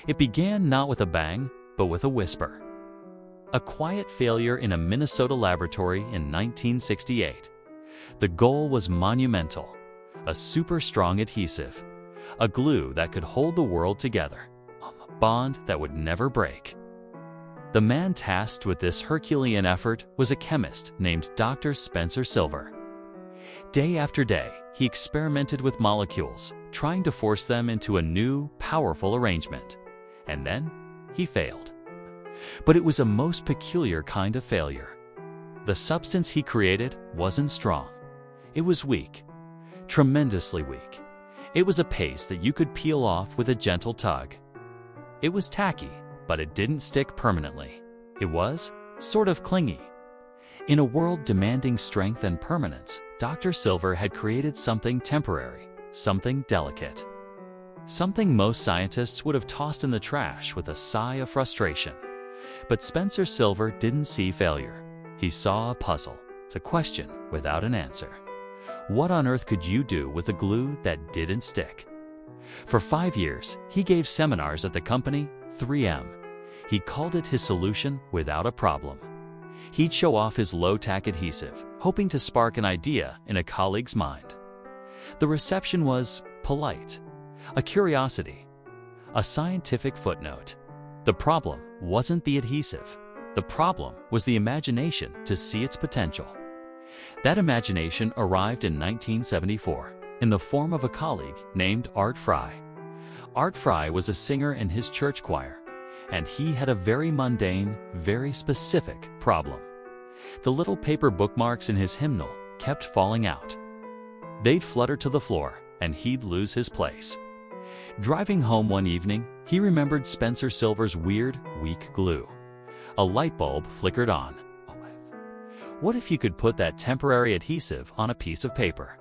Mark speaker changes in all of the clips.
Speaker 1: It began not with a bang, but with a whisper. A quiet failure in a Minnesota laboratory in 1968. The goal was monumental: a super strong adhesive, a glue that could hold the world together, a bond that would never break. The man tasked with this Herculean effort was a chemist named Dr. Spencer Silver. Day after day, he experimented with molecules, trying to force them into a new, powerful arrangement. And then, he failed. But it was a most peculiar kind of failure. The substance he created wasn't strong. It was weak, tremendously weak. It was a paste that you could peel off with a gentle tug. It was tacky, but it didn't stick permanently. It was sort of clingy. In a world demanding strength and permanence, Dr. Silver had created something temporary, something delicate. Something most scientists would have tossed in the trash with a sigh of frustration. But Spencer Silver didn't see failure. He saw a puzzle, a question without an answer. What on earth could you do with a glue that didn't stick? For 5 years, he gave seminars at the company 3M. He called it his solution without a problem. He'd show off his low-tack adhesive, hoping to spark an idea in a colleague's mind. The reception was polite, a curiosity, a scientific footnote. The problem wasn't the adhesive. The problem was the imagination to see its potential. That imagination arrived in 1974 in the form of a colleague named Art Fry. Art Fry was a singer in his church choir, and he had a very mundane, very specific problem. The little paper bookmarks in his hymnal kept falling out. They'd flutter to the floor, and he'd lose his place. Driving home one evening, he remembered Spencer Silver's weird, weak glue. A light bulb flickered on. What if you could put that temporary adhesive on a piece of paper?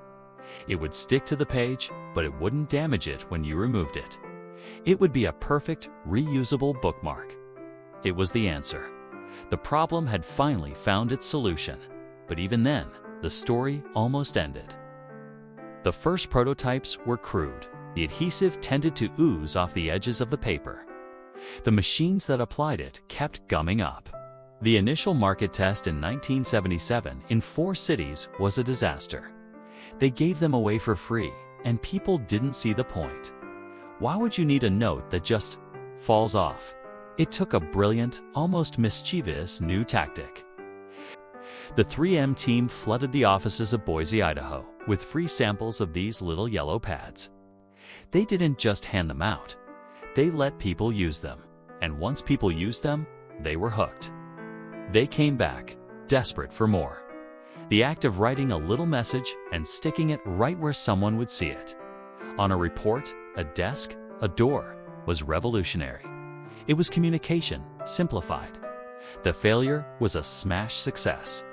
Speaker 1: It would stick to the page, but it wouldn't damage it when you removed it. It would be a perfect, reusable bookmark. It was the answer. The problem had finally found its solution. But even then, the story almost ended. The first prototypes were crude. The adhesive tended to ooze off the edges of the paper. The machines that applied it kept gumming up. The initial market test in 1977 in 4 cities was a disaster. They gave them away for free, and people didn't see the point. Why would you need a note that just falls off? It took a brilliant, almost mischievous new tactic. The 3M team flooded the offices of Boise, Idaho, with free samples of these little yellow pads. They didn't just hand them out. They let people use them, and once people used them, they were hooked. They came back, desperate for more. The act of writing a little message and sticking it right where someone would see it, on a report, a desk, a door, was revolutionary. It was communication, simplified. The failure was a smash success.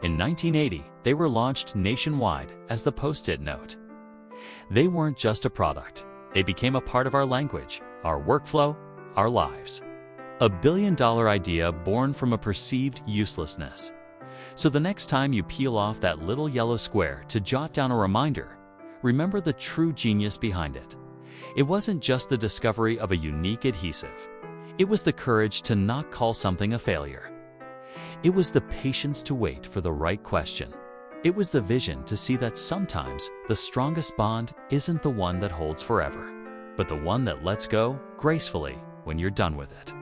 Speaker 1: In 1980, they were launched nationwide as the Post-it note. They weren't just a product. They became a part of our language, our workflow, our lives. A billion-dollar idea born from a perceived uselessness. So the next time you peel off that little yellow square to jot down a reminder, remember the true genius behind it. It wasn't just the discovery of a unique adhesive. It was the courage to not call something a failure. It was the patience to wait for the right question. It was the vision to see that sometimes the strongest bond isn't the one that holds forever, but the one that lets go gracefully when you're done with it.